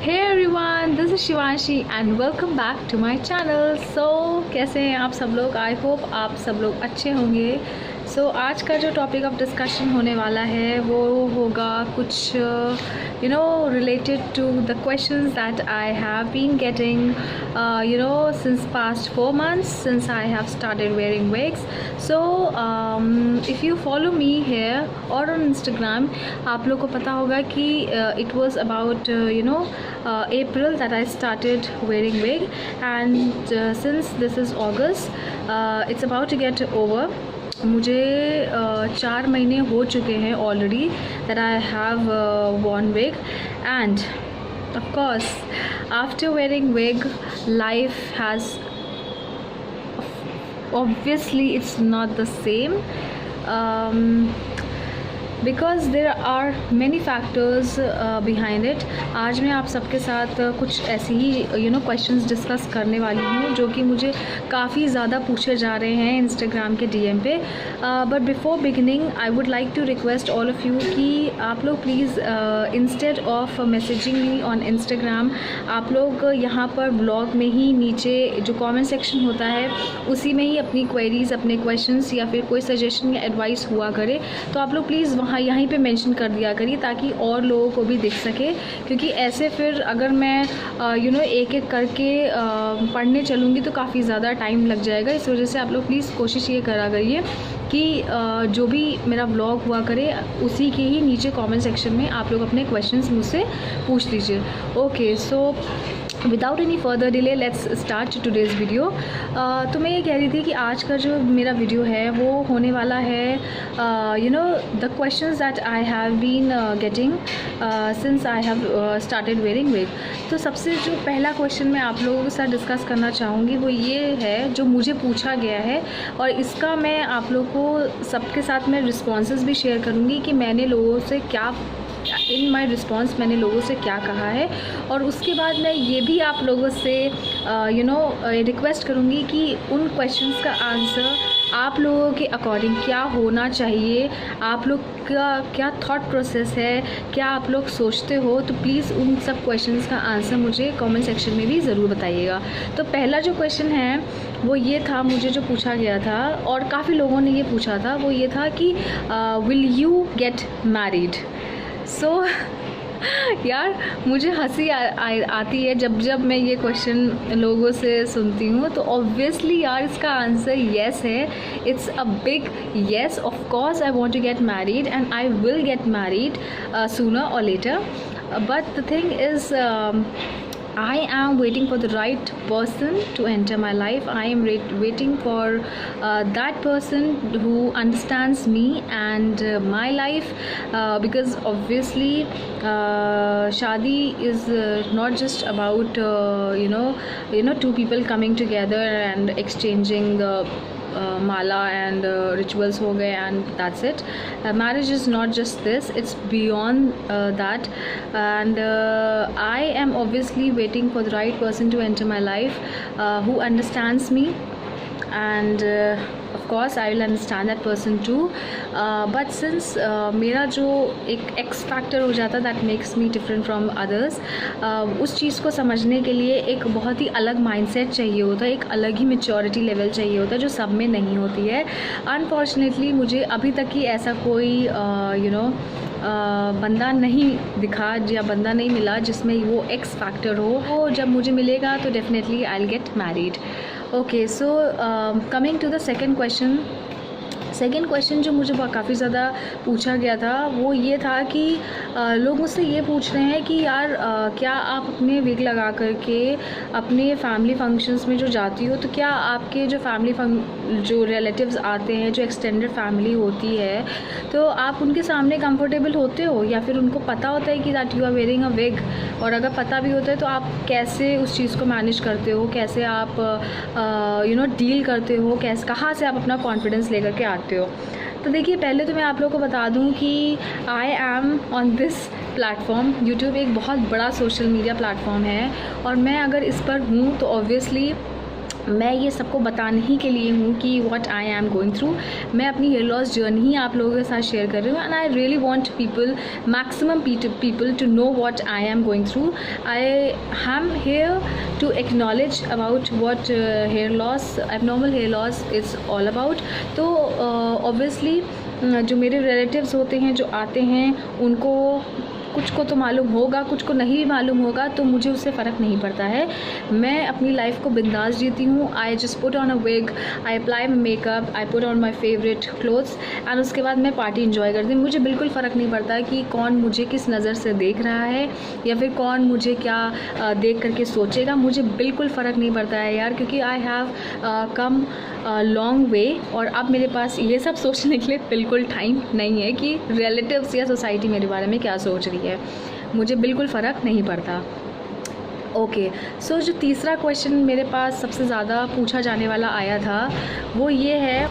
Hey everyone, this is Shivanshi and welcome back to my channel. So कैसे हैं आप सब लोग? I hope आप सब लोग अच्छे होंगे. So आज का जो टॉपिक ऑफ डिस्कशन होने वाला है वो होगा कुछ related to the questions that I have been getting since past 4 months since I have started wearing wigs. So if you follow me here or on Instagram, आप लोग को पता होगा कि it was about April that I started wearing wig, and since this is August, it's about to get over. मुझे 4 महीने हो चुके हैं already that I have worn wig, and of course after wearing wig life has obviously it's not the same because there are many factors behind it. आज मैं आप सबके साथ कुछ ऐसी ही क्वेश्चंस डिस्कस करने वाली हूँ जो कि मुझे काफ़ी ज़्यादा पूछे जा रहे हैं इंस्टाग्राम के डीएम पे. But before beginning I would like to request all of you कि आप लोग please instead of messaging me on Instagram, आप लोग यहाँ पर ब्लॉग में ही नीचे जो कमेंट सेक्शन होता है उसी में ही अपनी क्वेरीज़, अपने क्वेश्चंस या फिर कोई सजेशन या एडवाइस हुआ करे तो आप लोग प्लीज़ वहाँ यहीं पे मेंशन कर दिया करिए ताकि और लोगों को भी दिख सके. क्योंकि ऐसे फिर अगर मैं एक एक करके पढ़ने चलूँगी तो काफ़ी ज़्यादा टाइम लग जाएगा. इस वजह से आप लोग प्लीज़ कोशिश ये करा करिए कि जो भी मेरा ब्लॉग हुआ करे उसी के ही नीचे कमेंट सेक्शन में आप लोग अपने क्वेश्चंस मुझसे पूछ लीजिए. Okay, so without any further delay let's start today's video. तो मैं ये कह रही थी कि आज का जो मेरा वीडियो है वो होने वाला है the questions that I have been getting since I have started wearing wig. तो सबसे जो पहला क्वेश्चन मैं आप लोगों के साथ डिस्कस करना चाहूँगी वो ये है जो मुझे पूछा गया है, और इसका मैं आप लोगों को सबके साथ में रिस्पॉन्सेस भी शेयर करूँगी कि मैंने लोगों से क्या इन माई रिस्पॉन्स मैंने लोगों से क्या कहा है. और उसके बाद मैं ये भी आप लोगों से रिक्वेस्ट करूँगी कि उन क्वेश्चंस का आंसर आप लोगों के अकॉर्डिंग क्या होना चाहिए, आप लोग का क्या थॉट प्रोसेस है, क्या आप लोग सोचते हो, तो प्लीज़ उन सब क्वेश्चंस का आंसर मुझे कमेंट सेक्शन में भी ज़रूर बताइएगा. तो पहला जो क्वेश्चन है वो ये था, मुझे जो पूछा गया था और काफ़ी लोगों ने ये पूछा था, वो ये था कि विल यू गेट मैरिड. सो यार मुझे हंसी आती है जब मैं ये क्वेश्चन लोगों से सुनती हूँ. तो ऑब्वियसली यार इसका आंसर येस है. It's a big yes. Of course I want to get married and I will get married sooner or later. But the thing is I am waiting for the right person to enter my life. I am waiting for that person who understands me and my life, because obviously shadi is not just about two people coming together and exchanging mala and rituals ho gaye and that's it. Marriage is not just this, it's beyond that, and I am obviously waiting for the right person to enter my life who understands me, and of course I will understand that person too. But since मेरा जो एक x factor हो जाता that makes me different from others, उस चीज़ को समझने के लिए एक बहुत ही अलग माइंडसेट चाहिए होता है, एक अलग ही मैच्योरिटी लेवल चाहिए होता है जो सब में नहीं होती है. अनफॉर्चुनेटली मुझे अभी तक ही ऐसा कोई बंदा नहीं दिखा या बंदा नहीं मिला जिसमें वो एक्स फैक्टर हो. वो जब मुझे मिलेगा तो definitely I will get married. Okay, so coming to the second question जो मुझे काफ़ी ज़्यादा पूछा गया था वो ये था कि लोग मुझसे ये पूछ रहे हैं कि यार क्या आप अपने विग लगा करके अपने फैमिली फंक्शंस में जो जाती हो तो क्या आपके जो जो रिलेटिव्स आते हैं, जो एक्सटेंडेड फैमिली होती है, तो आप उनके सामने कंफर्टेबल होते हो या फिर उनको पता होता है कि that you are wearing a wig, और अगर पता भी होता है तो आप कैसे उस चीज़ को मैनेज करते हो, कैसे आप डील करते हो, कैसे कहाँ से आप अपना कॉन्फिडेंस लेकर के आते हो. तो देखिए पहले तो मैं आप लोगों को बता दूं कि I am on this platform. YouTube एक बहुत बड़ा सोशल मीडिया प्लेटफॉर्म है और मैं अगर इस पर हूँ तो ऑब्वियसली मैं ये सबको बताने ही के लिए हूँ कि what I am going through. मैं अपनी हेयर लॉस जर्नी ही आप लोगों के साथ शेयर कर रही हूँ, and I really want people, maximum people to know what I am going through. I am here to acknowledge about what hair loss, abnormal hair loss is all about. तो obviously जो मेरे relatives होते हैं, जो आते हैं, उनको कुछ को तो मालूम होगा, कुछ को नहीं भी मालूम होगा, तो मुझे उससे फ़र्क नहीं पड़ता है। मैं अपनी लाइफ को बिंदास जीती हूँ। I just put on a wig, I apply my makeup, I put on my favourite clothes, and उसके बाद मैं पार्टी इंजॉय करती हूँ। मुझे बिल्कुल फ़र्क नहीं पड़ता कि कौन मुझे किस नज़र से देख रहा है या फिर कौन मुझे क्या देख करके सोचेगा। मुझे बिल्कुल फ़र्क नहीं पड़ता है यार, क्योंकि I have come long way, और अब मेरे पास ये सब सोचने के लिए बिल्कुल टाइम नहीं है कि रिलेटिव्स या सोसाइटी मेरे बारे में क्या सोच रही है। मुझे बिल्कुल फ़र्क नहीं पड़ता। ओके, सो जो तीसरा क्वेश्चन मेरे पास सबसे ज़्यादा पूछा जाने वाला आया था वो ये है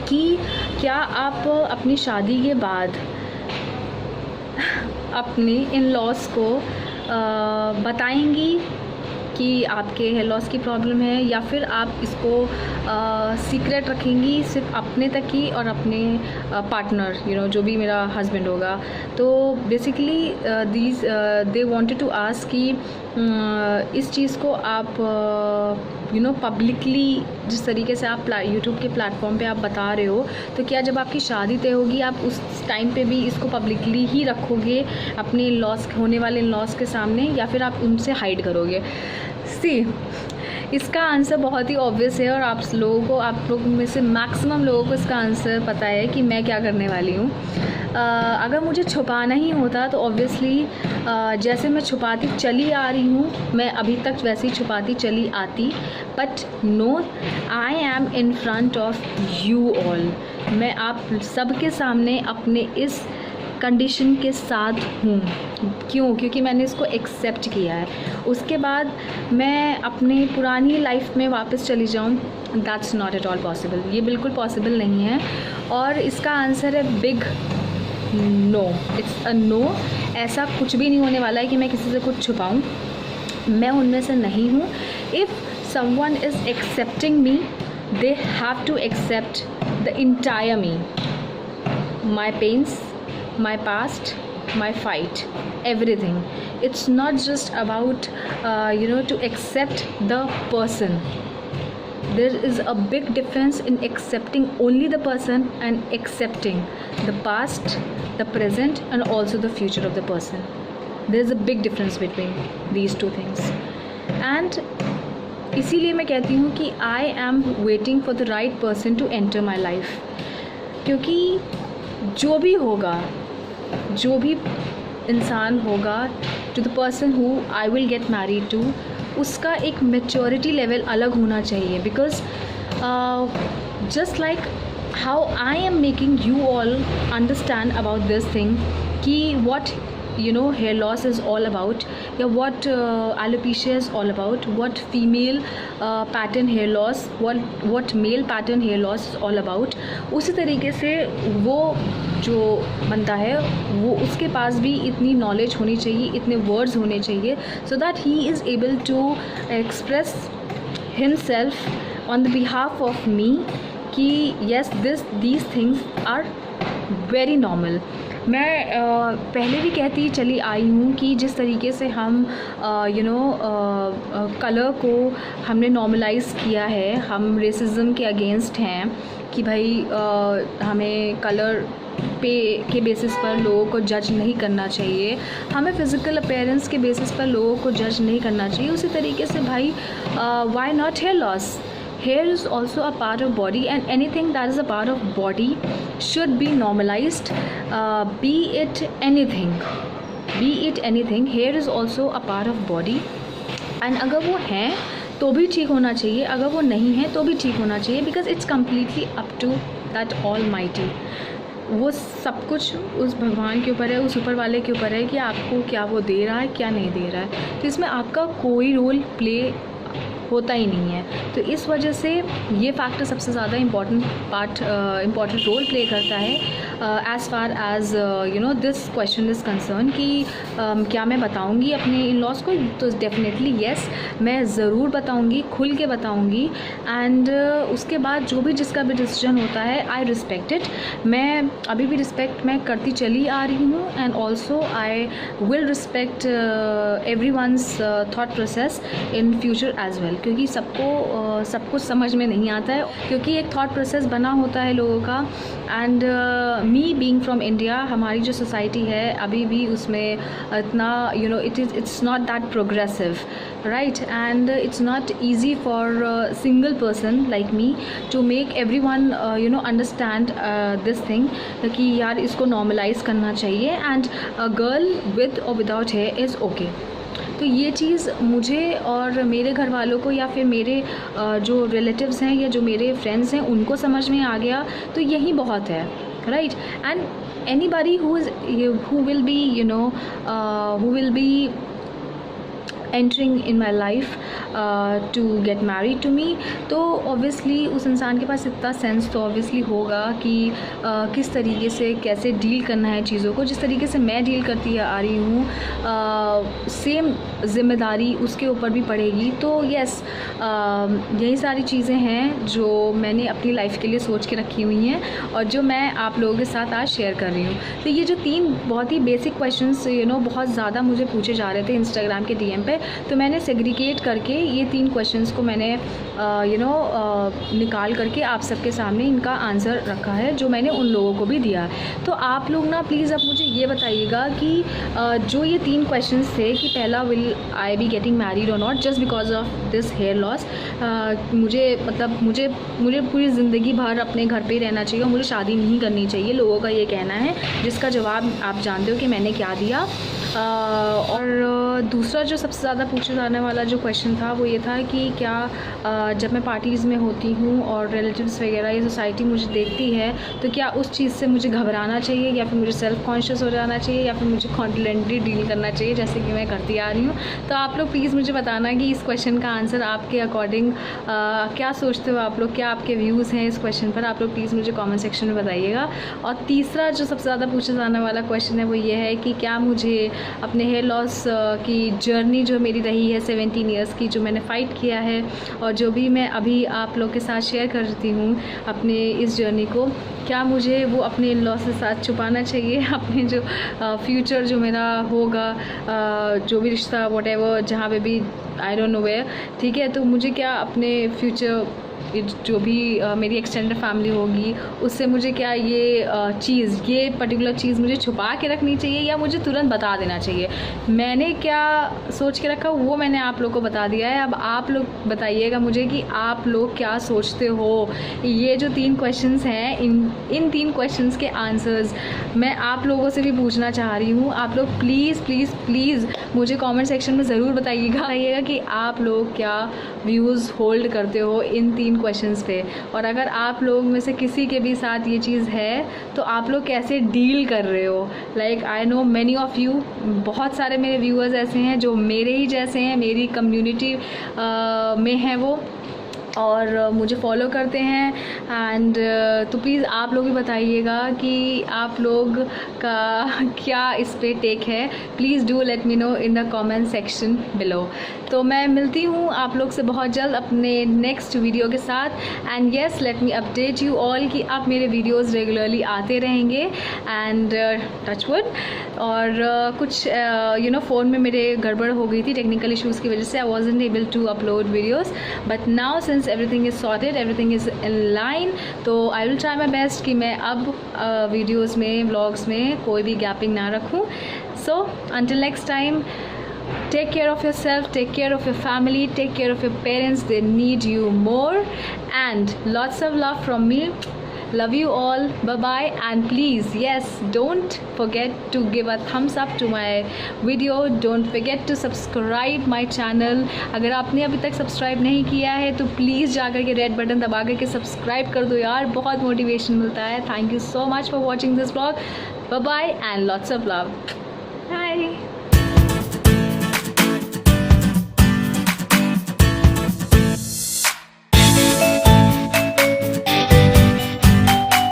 कि क्या आप अपनी शादी के बाद अपने इन लॉस को बताएंगी कि आपके हेयर लॉस की प्रॉब्लम है, या फिर आप इसको सीक्रेट रखेंगी सिर्फ अपने तक ही और अपने पार्टनर जो भी मेरा हस्बैंड होगा। तो basically they wanted to ask कि इस चीज़ को आप पब्लिकली जिस तरीके से आप यूट्यूब के प्लेटफॉर्म पे आप बता रहे हो, तो क्या जब आपकी शादी तय होगी आप उस टाइम पे भी इसको पब्लिकली ही रखोगे अपने लॉस, होने वाले लॉस के सामने, या फिर आप उनसे हाइड करोगे? इसका आंसर बहुत ही ऑब्वियस है, और आप लोग में से मैक्सिमम लोगों को इसका आंसर पता है कि मैं क्या करने वाली हूँ। अगर मुझे छुपाना ही होता तो ऑब्वियसली जैसे मैं छुपाती चली आ रही हूँ, मैं अभी तक वैसे ही छुपाती चली आती, but no, I am in front of you all. मैं आप सबके सामने अपने इस कंडीशन के साथ हूँ। क्यों? क्योंकि मैंने इसको एक्सेप्ट किया है। उसके बाद मैं अपनी पुरानी लाइफ में वापस चली जाऊँ, that's not at all possible. ये बिल्कुल पॉसिबल नहीं है, और इसका आंसर है big no. It's a no. ऐसा कुछ भी नहीं होने वाला है कि मैं किसी से कुछ छुपाऊँ। मैं उनमें से नहीं हूँ। If someone is accepting me, they have to accept the entire me, my pains, my past, my fight, everything. It's not just about to accept the person. There is a big difference in accepting only the person and accepting the past, the present, and also the future of the person. There is a big difference between these two things. And इसीलिए मैं कहती हूँ कि I am waiting for the right person to enter my life. क्योंकि जो भी होगा, जो भी इंसान होगा, to the person who I will get married to, उसका एक मैच्योरिटी लेवल अलग होना चाहिए। Because just like how I am making you all understand about this thing कि what hair loss is all about, या what alopecia is all about, what female pattern hair loss, what male pattern hair loss is all about, उसी तरीके से वो जो बनता है वो उसके पास भी इतनी नॉलेज होनी चाहिए, इतने वर्ड्स होने चाहिए, so that he is able to express himself on the behalf of me कि yes these things are very normal. मैं पहले भी कहती चली आई हूँ कि जिस तरीके से हम कलर को हमने नॉर्मलाइज किया है, हम रेसिज्म के अगेंस्ट हैं कि भाई हमें कलर के बेसिस पर लोगों को जज नहीं करना चाहिए, हमें फ़िज़िकल अपीयरेंस के बेसिस पर लोगों को जज नहीं करना चाहिए। उसी तरीके से भाई why not here loss? Hair is also a part of body, and anything that is a part of body should be normalized, be it anything. Hair is also a part of body, and अगर वो है तो भी ठीक होना चाहिए, अगर वो नहीं है तो भी ठीक होना चाहिए, because it's completely up to that Almighty. वो सब कुछ उस भगवान के ऊपर है, उस ऊपर वाले के ऊपर है कि आपको क्या वो दे रहा है, क्या नहीं दे रहा है। तो इसमें आपका कोई रोल प्ले होता ही नहीं है। तो इस वजह से ये फैक्टर सबसे ज़्यादा इम्पॉर्टेंट रोल प्ले करता है as far as this question is concern कि क्या मैं बताऊंगी अपने इन लॉज को। तो डेफिनेटली येस, मैं ज़रूर बताऊंगी, खुल के बताऊंगी। एंड उसके बाद जो भी जिसका भी डिसीजन होता है, आई रिस्पेक्ट इट। मैं अभी भी रिस्पेक्ट मैं करती चली आ रही हूँ। And also I will respect everyone's thought process in future as well, क्योंकि सब कुछ समझ में नहीं आता है, क्योंकि एक थॉट प्रोसेस बना होता है लोगों का। And me being from India, हमारी जो सोसाइटी है अभी भी उसमें इतना it's not that progressive, right? And it's not easy for a single person like me to make everyone understand this thing कि यार इसको normalize करना चाहिए and a girl with or without hair is okay। तो ये चीज़ मुझे और मेरे घर वालों को या फिर मेरे जो रिलेटिव्स हैं या जो मेरे फ्रेंड्स हैं उनको समझ में आ गया, तो यही बहुत है, right? And anybody who will be entering in my life to get married to me, तो obviously उस इंसान के पास इतना सेंस तो obviously होगा कि किस तरीके से कैसे डील करना है चीज़ों को। जिस तरीके से मैं डील करती आ रही हूँ सेम ज़िम्मेदारी उसके ऊपर भी पड़ेगी। तो यस, यही सारी चीज़ें हैं जो मैंने अपनी लाइफ के लिए सोच के रखी हुई हैं और जो मैं आप लोगों के साथ आज शेयर कर रही हूँ। तो ये जो 3 बहुत ही बेसिक क्वेश्चंस बहुत ज़्यादा मुझे पूछे जा रहे थे इंस्टाग्राम के DM पे, तो मैंने सेग्रीगेट करके ये 3 क्वेश्चंस को मैंने निकाल करके आप सबके सामने इनका आंसर रखा है, जो मैंने उन लोगों को भी दिया। तो आप लोग ना प्लीज़ अब मुझे ये बताइएगा कि जो ये 3 क्वेश्चंस थे कि पहला, will I be getting married और not just because of this hair loss. मुझे पूरी ज़िंदगी भर अपने घर पे ही रहना चाहिए और मुझे शादी नहीं करनी चाहिए, लोगों का ये कहना है, जिसका जवाब आप जानते हो कि मैंने क्या दिया। और दूसरा जो सबसे ज़्यादा पूछे जाने वाला जो क्वेश्चन था वो ये था कि क्या जब मैं पार्टीज़ में होती हूँ और रिलेटिव्स वगैरह या सोसाइटी मुझे देखती है तो क्या उस चीज़ से मुझे घबराना चाहिए या फिर मुझे सेल्फ़ कॉन्शियस हो जाना चाहिए या फिर मुझे कॉन्फिडेंटली डील करना चाहिए जैसे कि मैं करती आ रही हूँ। तो आप लोग प्लीज़ मुझे बताना कि इस क्वेश्चन का आंसर आपके अकॉर्डिंग क्या सोचते हो आप लोग, क्या आपके व्यूज़ हैं इस क्वेश्चन पर, आप लोग प्लीज़ मुझे कॉमेंट सेक्शन में बताइएगा। और तीसरा जो सबसे ज़्यादा पूछा जाने वाला क्वेश्चन है वो ये है कि क्या मुझे अपने हेयर लॉस की जर्नी जो मेरी रही है 17 ईयर्स की, जो मैंने फ़ाइट किया है और जो भी मैं अभी आप लोग के साथ शेयर करती हूँ अपने इस जर्नी को, क्या मुझे वो अपने इन लॉस के साथ छुपाना चाहिए, अपने जो फ्यूचर जो मेरा होगा, जो भी रिश्ता व्हाटएवर जहाँ पे भी आई डोंट नो वेयर, ठीक है, तो मुझे क्या अपने फ्यूचर जो भी मेरी एक्सटेंडेड फैमिली होगी उससे मुझे क्या ये पर्टिकुलर चीज़ मुझे छुपा के रखनी चाहिए या मुझे तुरंत बता देना चाहिए। मैंने क्या सोच के रखा वो मैंने आप लोग को बता दिया है। अब आप लोग बताइएगा मुझे कि आप लोग क्या सोचते हो। ये जो 3 क्वेश्चंस हैं, इन 3 क्वेश्चंस के आंसर्स मैं आप लोगों से भी पूछना चाह रही हूँ। आप लोग प्लीज़ मुझे कमेंट सेक्शन में ज़रूर बताइएगा कि आप लोग क्या व्यूज़ होल्ड करते हो इन 3 क्वेश्चंस पे, और अगर आप लोग में से किसी के भी साथ ये चीज़ है तो आप लोग कैसे डील कर रहे हो। Like I know many of you, बहुत सारे मेरे व्यूअर्स ऐसे हैं जो मेरे ही जैसे हैं, मेरी कम्युनिटी में हैं वो, और मुझे फॉलो करते हैं। एंड तो प्लीज़ आप लोग भी बताइएगा कि आप लोग का क्या इस पे टेक है। Please do let me know in the comment section below. तो मैं मिलती हूँ आप लोग से बहुत जल्द अपने नेक्स्ट वीडियो के साथ। And yes, let me update you all कि अब मेरे वीडियोस रेगुलरली आते रहेंगे। And touch wood. और कुछ फ़ोन में मेरे गड़बड़ हो गई थी टेक्निकल इश्यूज़ की वजह से, I wasn't able to upload videos, but now since everything is sorted, everything is in line, तो I will try my best कि मैं अब वीडियोज़ में, व्लॉग्स में कोई भी गैपिंग ना रखूँ। So until next time, take care of yourself, take care of your family, take care of your parents, they need you more, and lots of love from me. Love you all, bye bye, and please, yes, don't forget to give a thumbs up to my video, don't forget to subscribe my channel। अगर आपने अभी तक subscribe नहीं किया है तो please जाकर के रेड बटन दबा करके सब्सक्राइब कर दो यार, बहुत मोटिवेशन मिलता है। Thank you so much for watching this vlog, bye bye and lots of love.